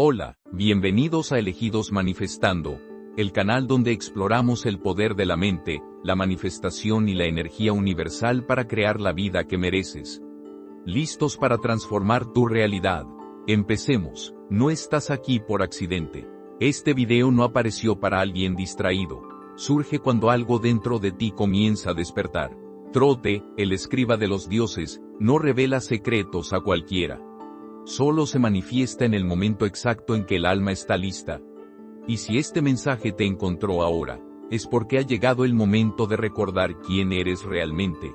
Hola, bienvenidos a Elegidos Manifestando, el canal donde exploramos el poder de la mente, la manifestación y la energía universal para crear la vida que mereces. ¿Listos para transformar tu realidad? Empecemos. No estás aquí por accidente. Este video no apareció para alguien distraído. Surge cuando algo dentro de ti comienza a despertar. Trote, el escriba de los dioses, no revela secretos a cualquiera. Solo se manifiesta en el momento exacto en que el alma está lista. Y si este mensaje te encontró ahora, es porque ha llegado el momento de recordar quién eres realmente.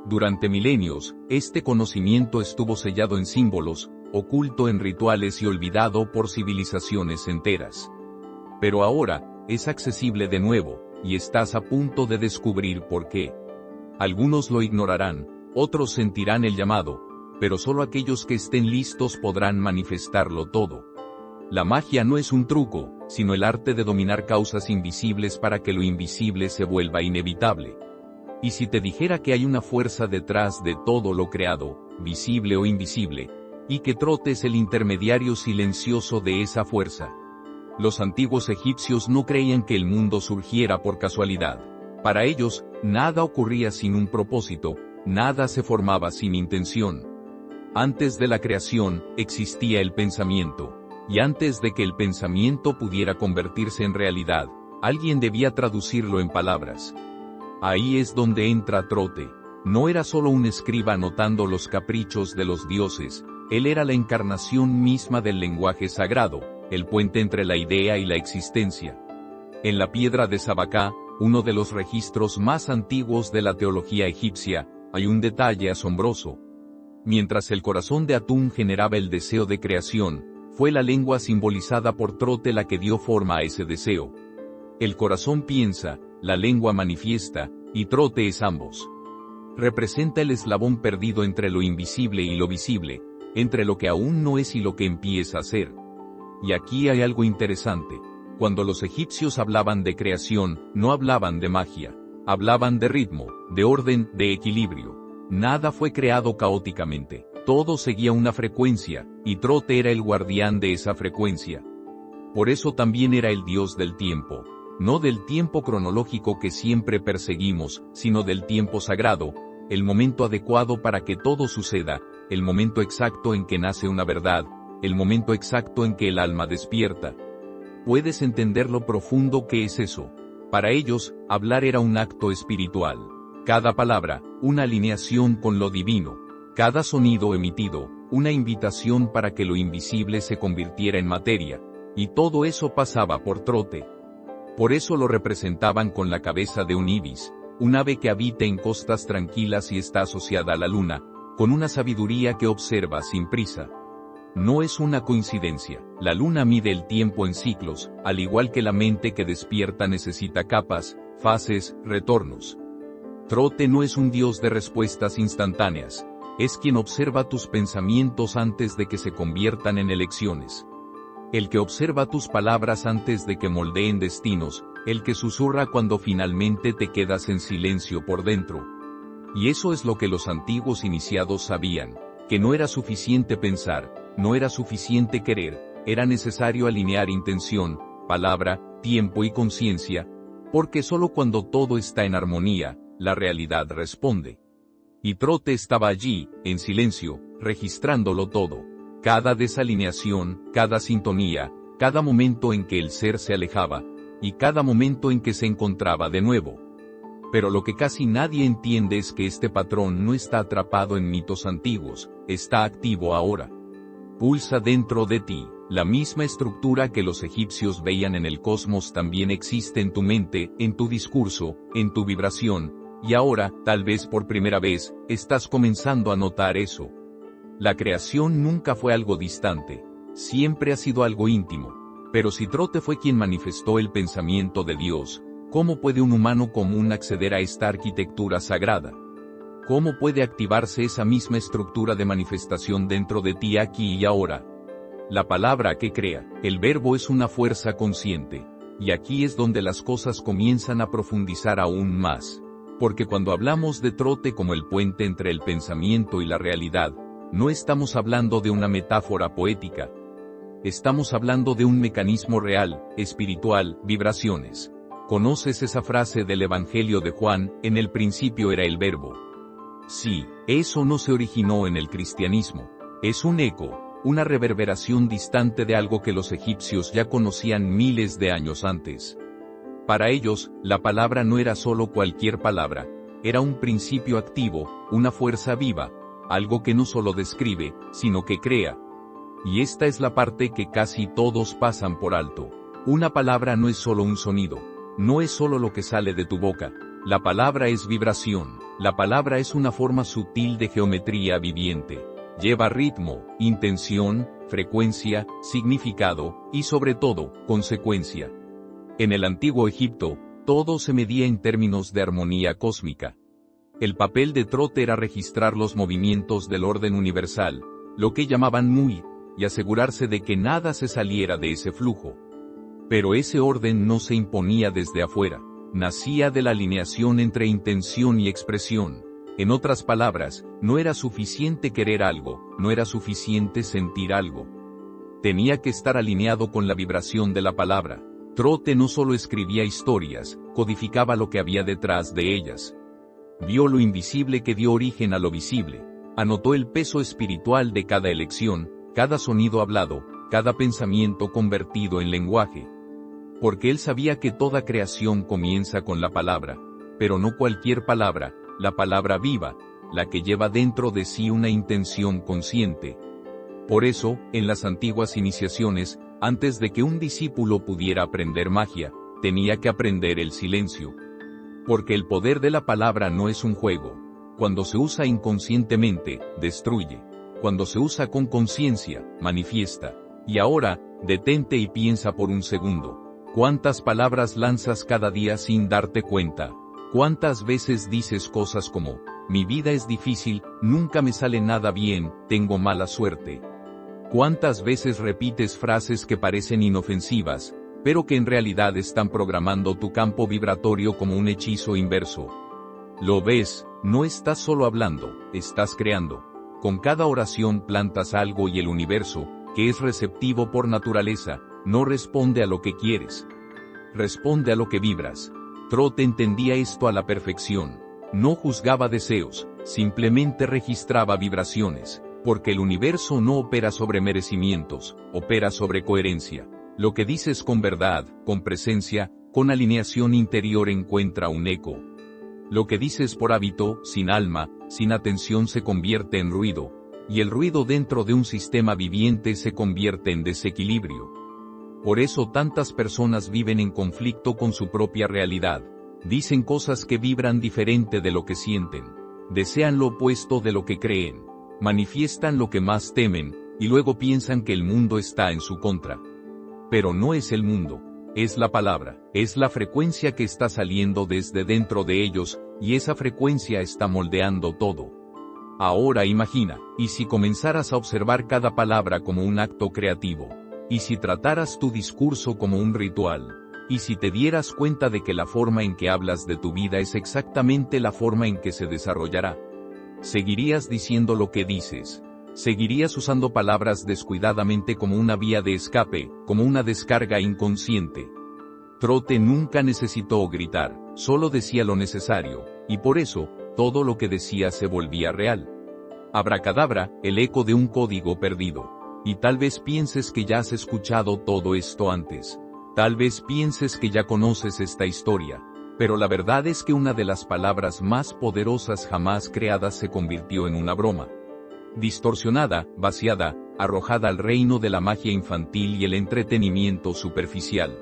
Durante milenios, este conocimiento estuvo sellado en símbolos, oculto en rituales y olvidado por civilizaciones enteras. Pero ahora, es accesible de nuevo, y estás a punto de descubrir por qué. Algunos lo ignorarán, otros sentirán el llamado, pero solo aquellos que estén listos podrán manifestarlo todo. La magia no es un truco, sino el arte de dominar causas invisibles para que lo invisible se vuelva inevitable. Y si te dijera que hay una fuerza detrás de todo lo creado, visible o invisible, y que Trote es el intermediario silencioso de esa fuerza. Los antiguos egipcios no creían que el mundo surgiera por casualidad. Para ellos, nada ocurría sin un propósito, nada se formaba sin intención. Antes de la creación, existía el pensamiento. Y antes de que el pensamiento pudiera convertirse en realidad, alguien debía traducirlo en palabras. Ahí es donde entra Trote. No era solo un escriba anotando los caprichos de los dioses, él era la encarnación misma del lenguaje sagrado, el puente entre la idea y la existencia. En la piedra de Sabacá, uno de los registros más antiguos de la teología egipcia, hay un detalle asombroso. Mientras el corazón de Atún generaba el deseo de creación, fue la lengua simbolizada por Trote la que dio forma a ese deseo. El corazón piensa, la lengua manifiesta, y Trote es ambos. Representa el eslabón perdido entre lo invisible y lo visible, entre lo que aún no es y lo que empieza a ser. Y aquí hay algo interesante. Cuando los egipcios hablaban de creación, no hablaban de magia. Hablaban de ritmo, de orden, de equilibrio. Nada fue creado caóticamente, todo seguía una frecuencia, y Trote era el guardián de esa frecuencia. Por eso también era el dios del tiempo, no del tiempo cronológico que siempre perseguimos, sino del tiempo sagrado, el momento adecuado para que todo suceda, el momento exacto en que nace una verdad, el momento exacto en que el alma despierta. ¿Puedes entender lo profundo que es eso? Para ellos, hablar era un acto espiritual. Cada palabra, una alineación con lo divino. Cada sonido emitido, una invitación para que lo invisible se convirtiera en materia. Y todo eso pasaba por Trote. Por eso lo representaban con la cabeza de un ibis, un ave que habita en costas tranquilas y está asociada a la luna, con una sabiduría que observa sin prisa. No es una coincidencia, la luna mide el tiempo en ciclos, al igual que la mente que despierta necesita capas, fases, retornos. Trote no es un dios de respuestas instantáneas, es quien observa tus pensamientos antes de que se conviertan en elecciones. El que observa tus palabras antes de que moldeen destinos, el que susurra cuando finalmente te quedas en silencio por dentro. Y eso es lo que los antiguos iniciados sabían, que no era suficiente pensar, no era suficiente querer, era necesario alinear intención, palabra, tiempo y conciencia, porque solo cuando todo está en armonía, la realidad responde. Y Trote estaba allí, en silencio, registrándolo todo. Cada desalineación, cada sintonía, cada momento en que el ser se alejaba, y cada momento en que se encontraba de nuevo. Pero lo que casi nadie entiende es que este patrón no está atrapado en mitos antiguos, está activo ahora. Pulsa dentro de ti, la misma estructura que los egipcios veían en el cosmos también existe en tu mente, en tu discurso, en tu vibración. Y ahora, tal vez por primera vez, estás comenzando a notar eso. La creación nunca fue algo distante, siempre ha sido algo íntimo. Pero si Trote fue quien manifestó el pensamiento de Dios, ¿cómo puede un humano común acceder a esta arquitectura sagrada? ¿Cómo puede activarse esa misma estructura de manifestación dentro de ti aquí y ahora? La palabra que crea, el verbo es una fuerza consciente. Y aquí es donde las cosas comienzan a profundizar aún más. Porque cuando hablamos de Trote como el puente entre el pensamiento y la realidad, no estamos hablando de una metáfora poética. estamos hablando de un mecanismo real, espiritual, vibraciones. ¿Conoces esa frase del Evangelio de Juan, en el principio era el Verbo? Sí, eso no se originó en el cristianismo. Es un eco, una reverberación distante de algo que los egipcios ya conocían miles de años antes. Para ellos, la palabra no era solo cualquier palabra, era un principio activo, una fuerza viva, algo que no solo describe, sino que crea. Y esta es la parte que casi todos pasan por alto. Una palabra no es solo un sonido, no es solo lo que sale de tu boca. La palabra es vibración, la palabra es una forma sutil de geometría viviente. Lleva ritmo, intención, frecuencia, significado, y sobre todo, consecuencia. En el antiguo Egipto, todo se medía en términos de armonía cósmica. El papel de trote era registrar los movimientos del orden universal, lo que llamaban Muy, y asegurarse de que nada se saliera de ese flujo. Pero ese orden no se imponía desde afuera, nacía de la alineación entre intención y expresión. En otras palabras, no era suficiente querer algo, no era suficiente sentir algo. Tenía que estar alineado con la vibración de la palabra. Trote no solo escribía historias, codificaba lo que había detrás de ellas. Vio lo invisible que dio origen a lo visible. Anotó el peso espiritual de cada elección, cada sonido hablado, cada pensamiento convertido en lenguaje. Porque él sabía que toda creación comienza con la palabra, pero no cualquier palabra, la palabra viva, la que lleva dentro de sí una intención consciente. Por eso, en las antiguas iniciaciones, antes de que un discípulo pudiera aprender magia, tenía que aprender el silencio. Porque el poder de la palabra no es un juego. Cuando se usa inconscientemente, destruye. Cuando se usa con conciencia, manifiesta. Y ahora, detente y piensa por un segundo. ¿Cuántas palabras lanzas cada día sin darte cuenta? ¿Cuántas veces dices cosas como, mi vida es difícil, nunca me sale nada bien, tengo mala suerte? ¿Cuántas veces repites frases que parecen inofensivas, pero que en realidad están programando tu campo vibratorio como un hechizo inverso? Lo ves, no estás solo hablando, estás creando. Con cada oración plantas algo y el universo, que es receptivo por naturaleza, no responde a lo que quieres. Responde a lo que vibras. Trote entendía esto a la perfección. No juzgaba deseos, simplemente registraba vibraciones. Porque el universo no opera sobre merecimientos, opera sobre coherencia. Lo que dices con verdad, con presencia, con alineación interior encuentra un eco. Lo que dices por hábito, sin alma, sin atención se convierte en ruido, y el ruido dentro de un sistema viviente se convierte en desequilibrio. Por eso tantas personas viven en conflicto con su propia realidad. Dicen cosas que vibran diferente de lo que sienten. Desean lo opuesto de lo que creen. Manifiestan lo que más temen, y luego piensan que el mundo está en su contra. Pero no es el mundo, es la palabra, es la frecuencia que está saliendo desde dentro de ellos, y esa frecuencia está moldeando todo. Ahora imagina, ¿y si comenzaras a observar cada palabra como un acto creativo? ¿Y si trataras tu discurso como un ritual? ¿Y si te dieras cuenta de que la forma en que hablas de tu vida es exactamente la forma en que se desarrollará? ¿Seguirías diciendo lo que dices? ¿Seguirías usando palabras descuidadamente como una vía de escape, como una descarga inconsciente? Trote nunca necesitó gritar, solo decía lo necesario, y por eso, todo lo que decía se volvía real. Abracadabra, el eco de un código perdido. Y tal vez pienses que ya has escuchado todo esto antes. Tal vez pienses que ya conoces esta historia. Pero la verdad es que una de las palabras más poderosas jamás creadas se convirtió en una broma. Distorsionada, vaciada, arrojada al reino de la magia infantil y el entretenimiento superficial.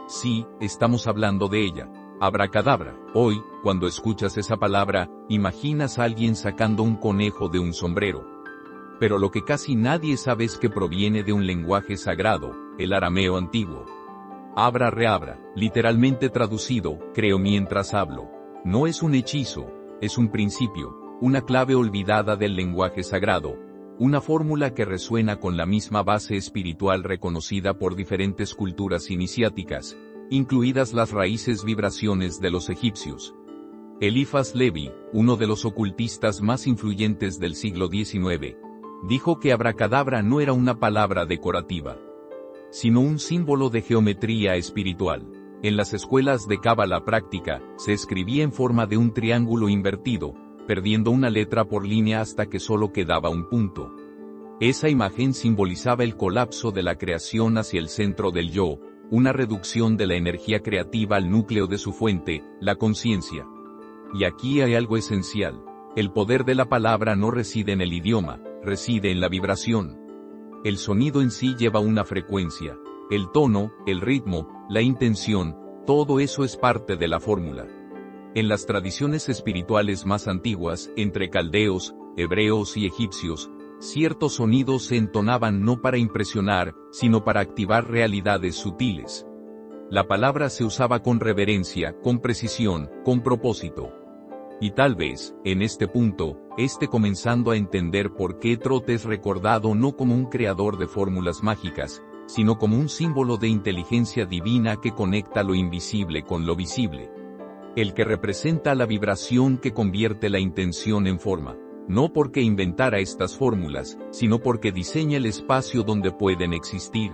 Sí, estamos hablando de ella. Abracadabra. Hoy, cuando escuchas esa palabra, imaginas a alguien sacando un conejo de un sombrero. Pero lo que casi nadie sabe es que proviene de un lenguaje sagrado, el arameo antiguo. Abra reabra, literalmente traducido, creo mientras hablo. No es un hechizo, es un principio, una clave olvidada del lenguaje sagrado, una fórmula que resuena con la misma base espiritual reconocida por diferentes culturas iniciáticas, incluidas las raíces vibraciones de los egipcios. Eliphas Levi, uno de los ocultistas más influyentes del siglo XIX, dijo que abracadabra no era una palabra decorativa, sino un símbolo de geometría espiritual. En las escuelas de cábala práctica, se escribía en forma de un triángulo invertido, perdiendo una letra por línea hasta que solo quedaba un punto. Esa imagen simbolizaba el colapso de la creación hacia el centro del yo, una reducción de la energía creativa al núcleo de su fuente, la conciencia. Y aquí hay algo esencial. El poder de la palabra no reside en el idioma, reside en la vibración. El sonido en sí lleva una frecuencia. El tono, el ritmo, la intención, todo eso es parte de la fórmula. En las tradiciones espirituales más antiguas, entre caldeos, hebreos y egipcios, ciertos sonidos se entonaban no para impresionar, sino para activar realidades sutiles. La palabra se usaba con reverencia, con precisión, con propósito. Y tal vez, en este punto, esté comenzando a entender por qué Trot es recordado no como un creador de fórmulas mágicas, sino como un símbolo de inteligencia divina que conecta lo invisible con lo visible. El que representa la vibración que convierte la intención en forma, no porque inventara estas fórmulas, sino porque diseña el espacio donde pueden existir.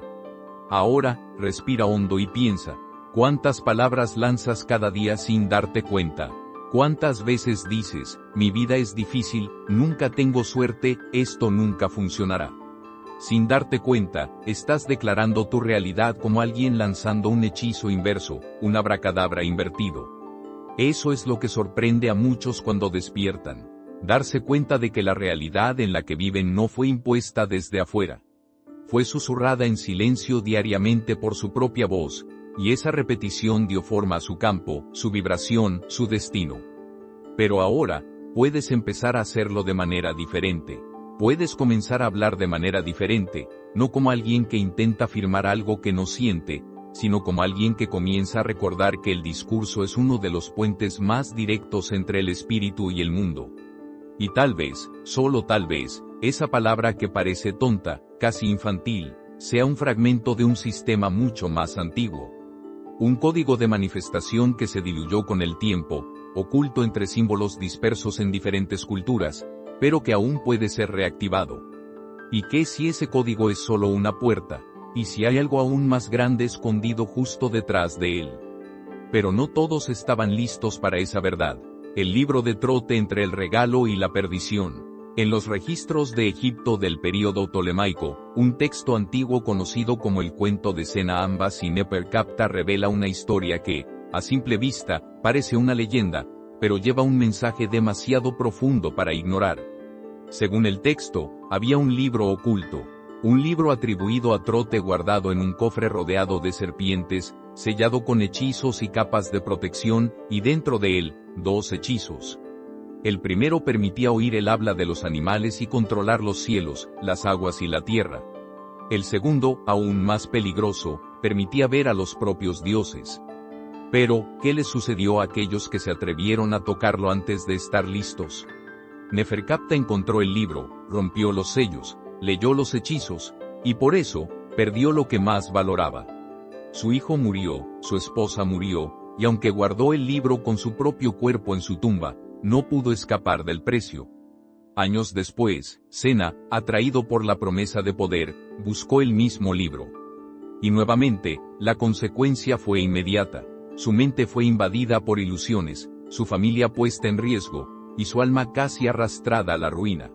Ahora, respira hondo y piensa, ¿cuántas palabras lanzas cada día sin darte cuenta? ¿Cuántas veces dices, mi vida es difícil, nunca tengo suerte, esto nunca funcionará? Sin darte cuenta, estás declarando tu realidad como alguien lanzando un hechizo inverso, un abracadabra invertido. Eso es lo que sorprende a muchos cuando despiertan. Darse cuenta de que la realidad en la que viven no fue impuesta desde afuera. Fue susurrada en silencio diariamente por su propia voz, y esa repetición dio forma a su campo, su vibración, su destino. Pero ahora, puedes empezar a hacerlo de manera diferente. Puedes comenzar a hablar de manera diferente, no como alguien que intenta afirmar algo que no siente, sino como alguien que comienza a recordar que el discurso es uno de los puentes más directos entre el espíritu y el mundo. Y tal vez, solo tal vez, esa palabra que parece tonta, casi infantil, sea un fragmento de un sistema mucho más antiguo. Un código de manifestación que se diluyó con el tiempo, oculto entre símbolos dispersos en diferentes culturas, pero que aún puede ser reactivado. ¿Y qué si ese código es solo una puerta? ¿Y si hay algo aún más grande escondido justo detrás de él? Pero no todos estaban listos para esa verdad. El libro de Trot entre el regalo y la perdición. En los registros de Egipto del período ptolemaico, un texto antiguo conocido como el cuento de Sennaambas y Neferkapta revela una historia que, a simple vista, parece una leyenda, pero lleva un mensaje demasiado profundo para ignorar. Según el texto, había un libro oculto, un libro atribuido a Trote guardado en un cofre rodeado de serpientes, sellado con hechizos y capas de protección, y dentro de él, 2 hechizos. El primero permitía oír el habla de los animales y controlar los cielos, las aguas y la tierra. El segundo, aún más peligroso, permitía ver a los propios dioses. Pero, ¿qué les sucedió a aquellos que se atrevieron a tocarlo antes de estar listos? Neferkapta encontró el libro, rompió los sellos, leyó los hechizos, y por eso, perdió lo que más valoraba. Su hijo murió, su esposa murió, y aunque guardó el libro con su propio cuerpo en su tumba, no pudo escapar del precio. Años después, Senna, atraído por la promesa de poder, buscó el mismo libro. Y nuevamente, la consecuencia fue inmediata. Su mente fue invadida por ilusiones, su familia puesta en riesgo, y su alma casi arrastrada a la ruina.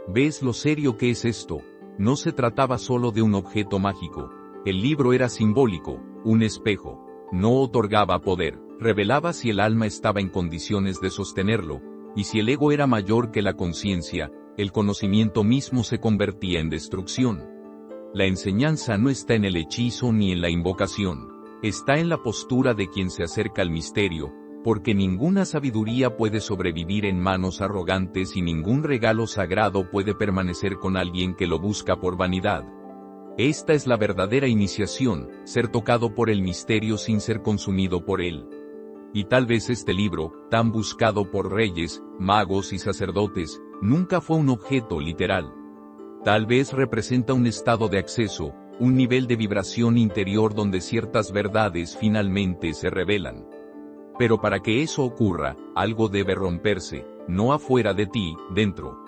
¿Ves lo serio que es esto? No se trataba solo de un objeto mágico. El libro era simbólico, un espejo. No otorgaba poder, revelaba si el alma estaba en condiciones de sostenerlo, y si el ego era mayor que la conciencia, el conocimiento mismo se convertía en destrucción. La enseñanza no está en el hechizo ni en la invocación, está en la postura de quien se acerca al misterio, porque ninguna sabiduría puede sobrevivir en manos arrogantes y ningún regalo sagrado puede permanecer con alguien que lo busca por vanidad. Esta es la verdadera iniciación, ser tocado por el misterio sin ser consumido por él. Y tal vez este libro, tan buscado por reyes, magos y sacerdotes, nunca fue un objeto literal. Tal vez representa un estado de acceso, un nivel de vibración interior donde ciertas verdades finalmente se revelan. Pero para que eso ocurra, algo debe romperse, no afuera de ti, dentro.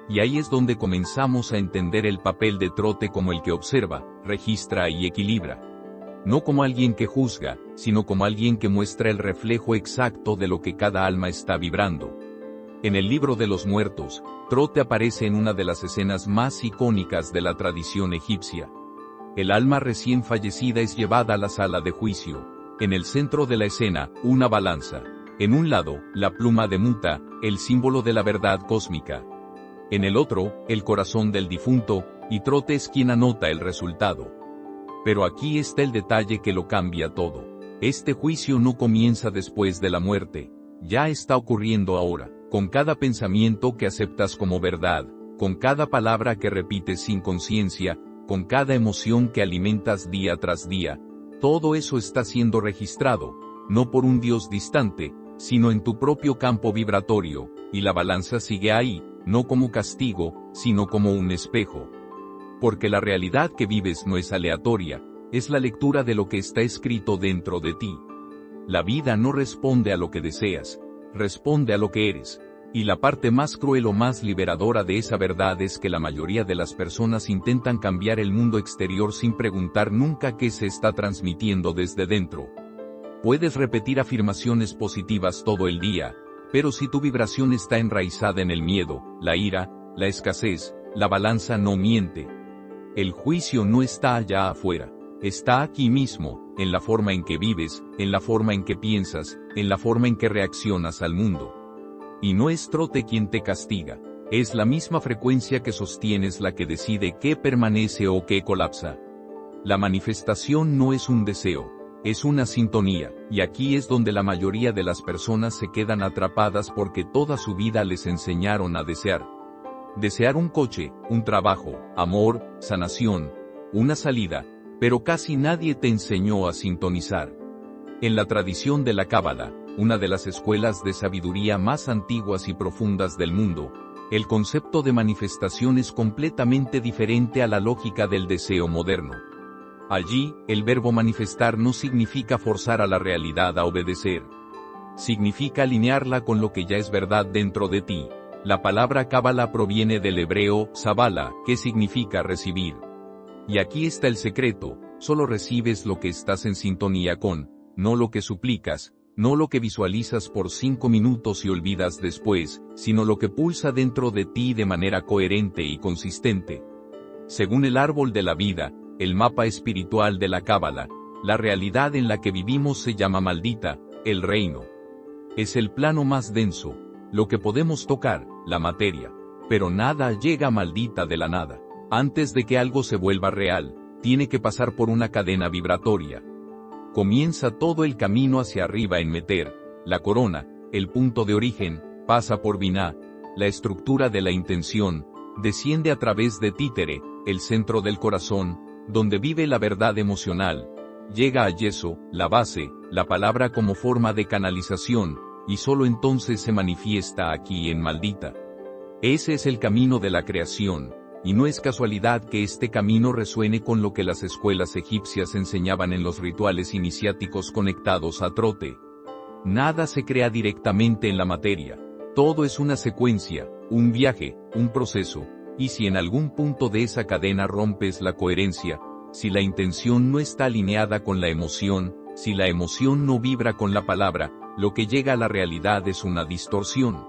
Y ahí es donde comenzamos a entender el papel de Trote como el que observa, registra y equilibra. No como alguien que juzga, sino como alguien que muestra el reflejo exacto de lo que cada alma está vibrando. En el libro de los muertos, Trote aparece en una de las escenas más icónicas de la tradición egipcia. El alma recién fallecida es llevada a la sala de juicio. En el centro de la escena, una balanza. En un lado, la pluma de Muta, el símbolo de la verdad cósmica. En el otro, el corazón del difunto, y Trote es quien anota el resultado. Pero aquí está el detalle que lo cambia todo. Este juicio no comienza después de la muerte. Ya está ocurriendo ahora, con cada pensamiento que aceptas como verdad, con cada palabra que repites sin conciencia, con cada emoción que alimentas día tras día. Todo eso está siendo registrado, no por un Dios distante, sino en tu propio campo vibratorio, y la balanza sigue ahí, no como castigo, sino como un espejo. Porque la realidad que vives no es aleatoria, es la lectura de lo que está escrito dentro de ti. La vida no responde a lo que deseas, responde a lo que eres. Y la parte más cruel o más liberadora de esa verdad es que la mayoría de las personas intentan cambiar el mundo exterior sin preguntar nunca qué se está transmitiendo desde dentro. Puedes repetir afirmaciones positivas todo el día, pero si tu vibración está enraizada en el miedo, la ira, la escasez, la balanza no miente. El juicio no está allá afuera, está aquí mismo, en la forma en que vives, en la forma en que piensas, en la forma en que reaccionas al mundo. Y no es Trote quien te castiga, es la misma frecuencia que sostienes la que decide qué permanece o qué colapsa. La manifestación no es un deseo, es una sintonía, y aquí es donde la mayoría de las personas se quedan atrapadas porque toda su vida les enseñaron a desear. Desear un coche, un trabajo, amor, sanación, una salida, pero casi nadie te enseñó a sintonizar. En la tradición de la Cábala, una de las escuelas de sabiduría más antiguas y profundas del mundo, el concepto de manifestación es completamente diferente a la lógica del deseo moderno. Allí, el verbo manifestar no significa forzar a la realidad a obedecer. Significa alinearla con lo que ya es verdad dentro de ti. La palabra Cábala proviene del hebreo Zabala, que significa recibir. Y aquí está el secreto, solo recibes lo que estás en sintonía con, no lo que suplicas, no lo que visualizas por 5 minutos y olvidas después, sino lo que pulsa dentro de ti de manera coherente y consistente. Según el árbol de la vida, el mapa espiritual de la Cábala, la realidad en la que vivimos se llama maldita, el reino. Es el plano más denso, lo que podemos tocar, la materia. Pero nada llega maldita de la nada. Antes de que algo se vuelva real, tiene que pasar por una cadena vibratoria. Comienza todo el camino hacia arriba en Meter, la corona, el punto de origen, pasa por Binah, la estructura de la intención, desciende a través de Títere, el centro del corazón, donde vive la verdad emocional, llega a Yeso, la base, la palabra como forma de canalización, y solo entonces se manifiesta aquí en Maldita. Ese es el camino de la creación, y no es casualidad que este camino resuene con lo que las escuelas egipcias enseñaban en los rituales iniciáticos conectados a Trote. Nada se crea directamente en la materia, todo es una secuencia, un viaje, un proceso, y si en algún punto de esa cadena rompes la coherencia, si la intención no está alineada con la emoción, si la emoción no vibra con la palabra, lo que llega a la realidad es una distorsión.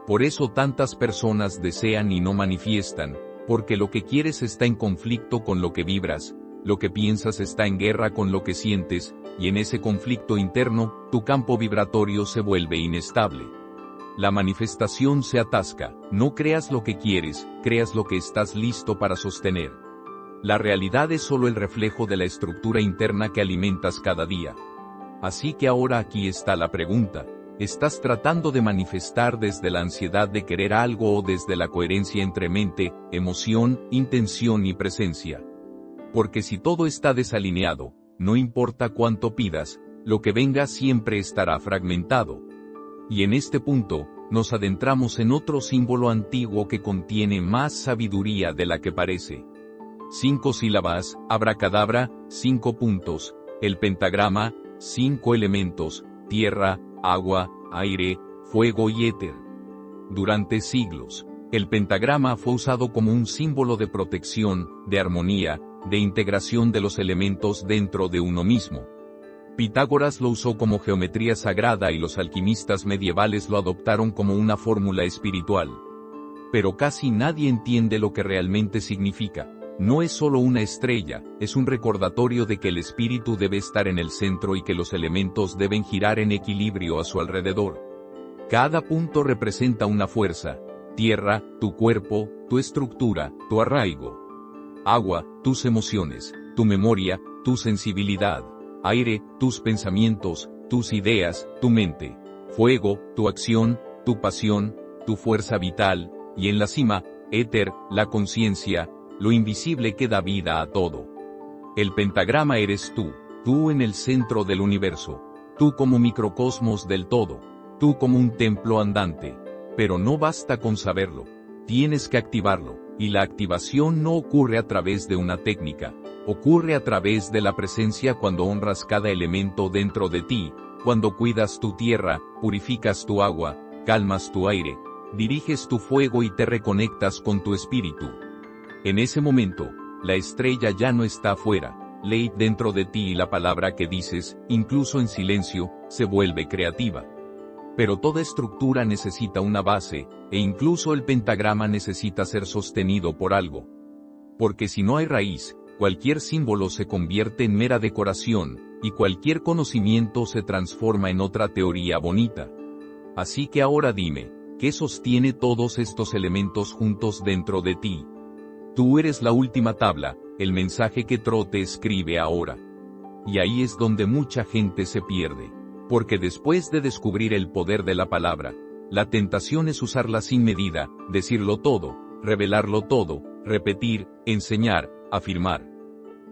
Por eso tantas personas desean y no manifiestan, porque lo que quieres está en conflicto con lo que vibras, lo que piensas está en guerra con lo que sientes, y en ese conflicto interno, tu campo vibratorio se vuelve inestable. La manifestación se atasca, no creas lo que quieres, creas lo que estás listo para sostener. La realidad es solo el reflejo de la estructura interna que alimentas cada día. Así que ahora aquí está la pregunta. ¿Estás tratando de manifestar desde la ansiedad de querer algo o desde la coherencia entre mente, emoción, intención y presencia? Porque si todo está desalineado, no importa cuánto pidas, lo que venga siempre estará fragmentado. Y en este punto, nos adentramos en otro símbolo antiguo que contiene más sabiduría de la que parece. 5 sílabas, abracadabra, 5 puntos, el pentagrama, 5 elementos, tierra, agua, aire, fuego y éter. Durante siglos, el pentagrama fue usado como un símbolo de protección, de armonía, de integración de los elementos dentro de uno mismo. Pitágoras lo usó como geometría sagrada y los alquimistas medievales lo adoptaron como una fórmula espiritual. Pero casi nadie entiende lo que realmente significa. No es solo una estrella, es un recordatorio de que el espíritu debe estar en el centro y que los elementos deben girar en equilibrio a su alrededor. Cada punto representa una fuerza: tierra, tu cuerpo, tu estructura, tu arraigo; agua, tus emociones, tu memoria, tu sensibilidad; aire, tus pensamientos, tus ideas, tu mente; fuego, tu acción, tu pasión, tu fuerza vital; y en la cima, éter, la conciencia, lo invisible que da vida a todo. El pentagrama eres tú en el centro del universo, tú como microcosmos del todo, tú como un templo andante. Pero no basta con saberlo, tienes que activarlo, y la activación no ocurre a través de una técnica, ocurre a través de la presencia cuando honras cada elemento dentro de ti, cuando cuidas tu tierra, purificas tu agua, calmas tu aire, diriges tu fuego y te reconectas con tu espíritu. En ese momento, la estrella ya no está afuera, ley dentro de ti y la palabra que dices, incluso en silencio, se vuelve creativa. Pero toda estructura necesita una base, e incluso el pentagrama necesita ser sostenido por algo. Porque si no hay raíz, cualquier símbolo se convierte en mera decoración, y cualquier conocimiento se transforma en otra teoría bonita. Así que ahora dime, ¿qué sostiene todos estos elementos juntos dentro de ti? Tú eres la última tabla, el mensaje que Trote escribe ahora. Y ahí es donde mucha gente se pierde. Porque después de descubrir el poder de la palabra, la tentación es usarla sin medida, decirlo todo, revelarlo todo, repetir, enseñar, afirmar.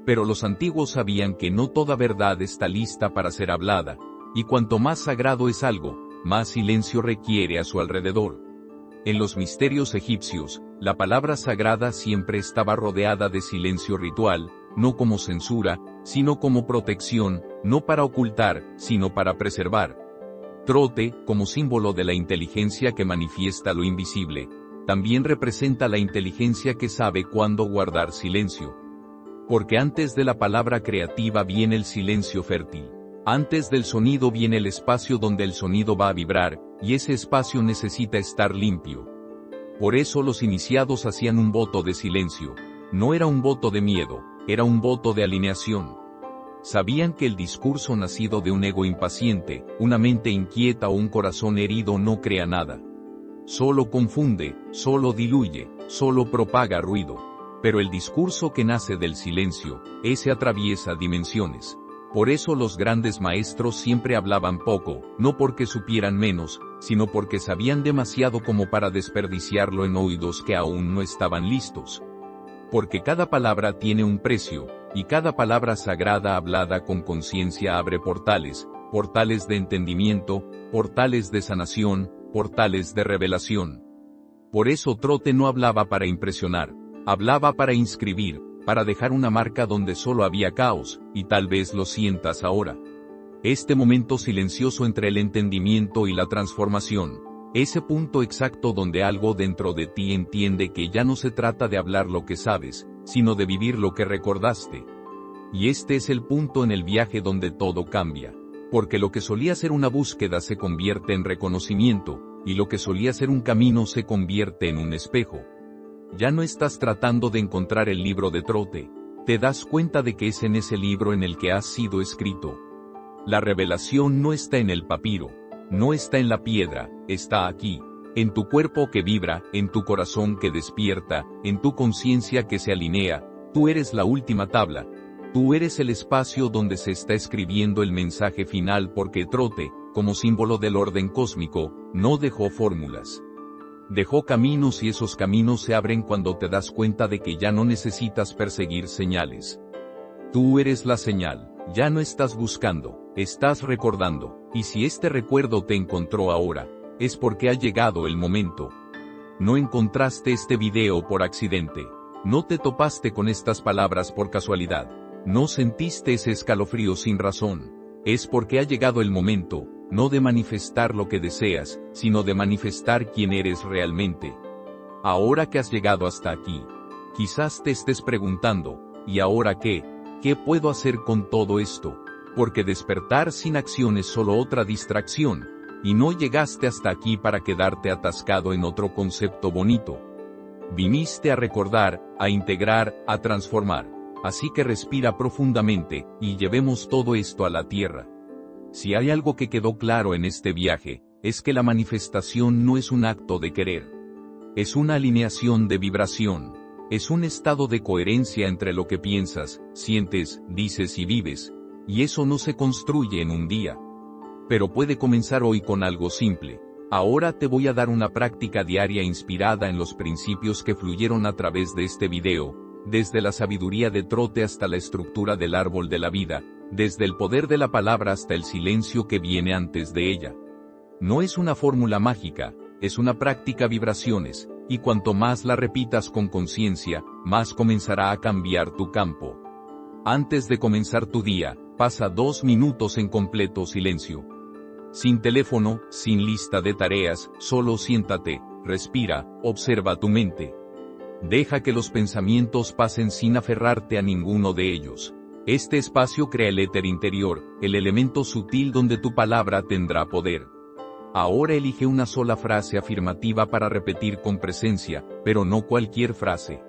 Pero los antiguos sabían que no toda verdad está lista para ser hablada, y cuanto más sagrado es algo, más silencio requiere a su alrededor. En los misterios egipcios, la palabra sagrada siempre estaba rodeada de silencio ritual, no como censura, sino como protección, no para ocultar, sino para preservar. Trote, como símbolo de la inteligencia que manifiesta lo invisible, también representa la inteligencia que sabe cuándo guardar silencio. Porque antes de la palabra creativa viene el silencio fértil. Antes del sonido viene el espacio donde el sonido va a vibrar, y ese espacio necesita estar limpio. Por eso los iniciados hacían un voto de silencio. No era un voto de miedo, era un voto de alineación. Sabían que el discurso nacido de un ego impaciente, una mente inquieta o un corazón herido no crea nada. Solo confunde, solo diluye, solo propaga ruido. Pero el discurso que nace del silencio, ese atraviesa dimensiones. Por eso los grandes maestros siempre hablaban poco, no porque supieran menos, sino porque sabían demasiado como para desperdiciarlo en oídos que aún no estaban listos. Porque cada palabra tiene un precio, y cada palabra sagrada hablada con conciencia abre portales, portales de entendimiento, portales de sanación, portales de revelación. Por eso Trote no hablaba para impresionar, hablaba para inscribir, para dejar una marca donde solo había caos, y tal vez lo sientas ahora. Este momento silencioso entre el entendimiento y la transformación, ese punto exacto donde algo dentro de ti entiende que ya no se trata de hablar lo que sabes, sino de vivir lo que recordaste. Y este es el punto en el viaje donde todo cambia. Porque lo que solía ser una búsqueda se convierte en reconocimiento, y lo que solía ser un camino se convierte en un espejo. Ya no estás tratando de encontrar el libro de Trote, te das cuenta de que es en ese libro en el que has sido escrito. La revelación no está en el papiro, no está en la piedra, está aquí, en tu cuerpo que vibra, en tu corazón que despierta, en tu conciencia que se alinea. Tú eres la última tabla, tú eres el espacio donde se está escribiendo el mensaje final, porque Trote, como símbolo del orden cósmico, no dejó fórmulas. Dejó caminos y esos caminos se abren cuando te das cuenta de que ya no necesitas perseguir señales. Tú eres la señal, ya no estás buscando, estás recordando, y si este recuerdo te encontró ahora, es porque ha llegado el momento. No encontraste este video por accidente, no te topaste con estas palabras por casualidad, no sentiste ese escalofrío sin razón, es porque ha llegado el momento, no de manifestar lo que deseas, sino de manifestar quién eres realmente. Ahora que has llegado hasta aquí, quizás te estés preguntando, ¿y ahora qué? ¿Qué puedo hacer con todo esto? Porque despertar sin acción es solo otra distracción, y no llegaste hasta aquí para quedarte atascado en otro concepto bonito. Viniste a recordar, a integrar, a transformar. Así que respira profundamente, y llevemos todo esto a la tierra. Si hay algo que quedó claro en este viaje, es que la manifestación no es un acto de querer. Es una alineación de vibración. Es un estado de coherencia entre lo que piensas, sientes, dices y vives. Y eso no se construye en un día. Pero puede comenzar hoy con algo simple. Ahora te voy a dar una práctica diaria inspirada en los principios que fluyeron a través de este video, desde la sabiduría de trote hasta la estructura del árbol de la vida, desde el poder de la palabra hasta el silencio que viene antes de ella. No es una fórmula mágica, es una práctica vibraciones, y cuanto más la repitas con conciencia, más comenzará a cambiar tu campo. Antes de comenzar tu día, pasa 2 minutos en completo silencio. Sin teléfono, sin lista de tareas, solo siéntate, respira, observa tu mente. Deja que los pensamientos pasen sin aferrarte a ninguno de ellos. Este espacio crea el éter interior, el elemento sutil donde tu palabra tendrá poder. Ahora elige una sola frase afirmativa para repetir con presencia, pero no cualquier frase.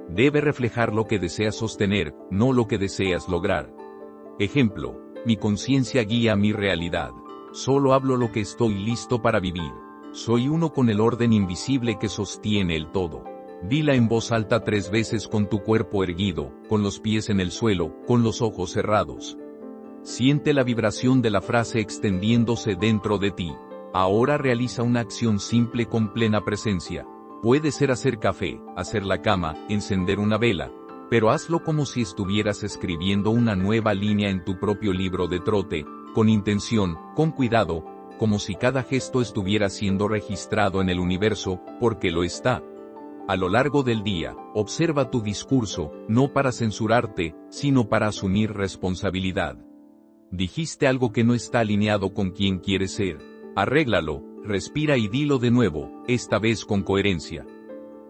Debe reflejar lo que deseas sostener, no lo que deseas lograr. Ejemplo: mi conciencia guía mi realidad. Solo hablo lo que estoy listo para vivir. Soy uno con el orden invisible que sostiene el todo. Dila en voz alta 3 veces con tu cuerpo erguido, con los pies en el suelo, con los ojos cerrados. Siente la vibración de la frase extendiéndose dentro de ti. Ahora realiza una acción simple con plena presencia. Puede ser hacer café, hacer la cama, encender una vela, pero hazlo como si estuvieras escribiendo una nueva línea en tu propio libro de trote, con intención, con cuidado, como si cada gesto estuviera siendo registrado en el universo, porque lo está. A lo largo del día, observa tu discurso, no para censurarte, sino para asumir responsabilidad. Dijiste algo que no está alineado con quien quieres ser. Arréglalo, respira y dilo de nuevo, esta vez con coherencia.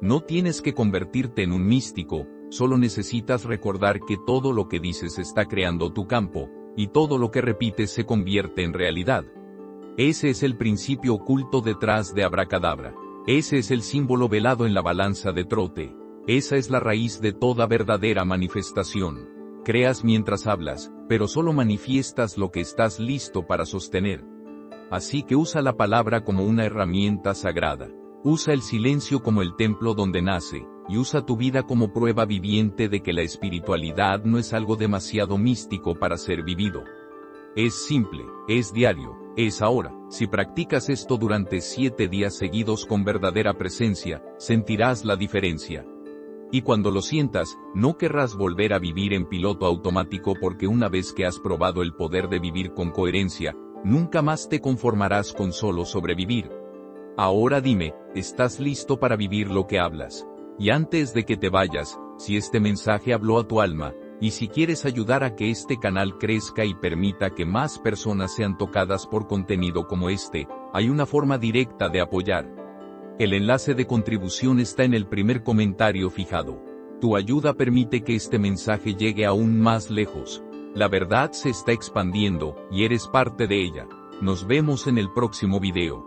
No tienes que convertirte en un místico, solo necesitas recordar que todo lo que dices está creando tu campo, y todo lo que repites se convierte en realidad. Ese es el principio oculto detrás de Abracadabra. Ese es el símbolo velado en la balanza de trote. Esa es la raíz de toda verdadera manifestación. Creas mientras hablas, pero solo manifiestas lo que estás listo para sostener. Así que usa la palabra como una herramienta sagrada. Usa el silencio como el templo donde nace, y usa tu vida como prueba viviente de que la espiritualidad no es algo demasiado místico para ser vivido. Es simple, es diario, es ahora. Si practicas esto durante 7 días seguidos con verdadera presencia, sentirás la diferencia. Y cuando lo sientas, no querrás volver a vivir en piloto automático porque una vez que has probado el poder de vivir con coherencia, nunca más te conformarás con solo sobrevivir. Ahora dime, ¿estás listo para vivir lo que hablas? Y antes de que te vayas, si este mensaje habló a tu alma, y si quieres ayudar a que este canal crezca y permita que más personas sean tocadas por contenido como este, hay una forma directa de apoyar. El enlace de contribución está en el primer comentario fijado. Tu ayuda permite que este mensaje llegue aún más lejos. La verdad se está expandiendo, y eres parte de ella. Nos vemos en el próximo video.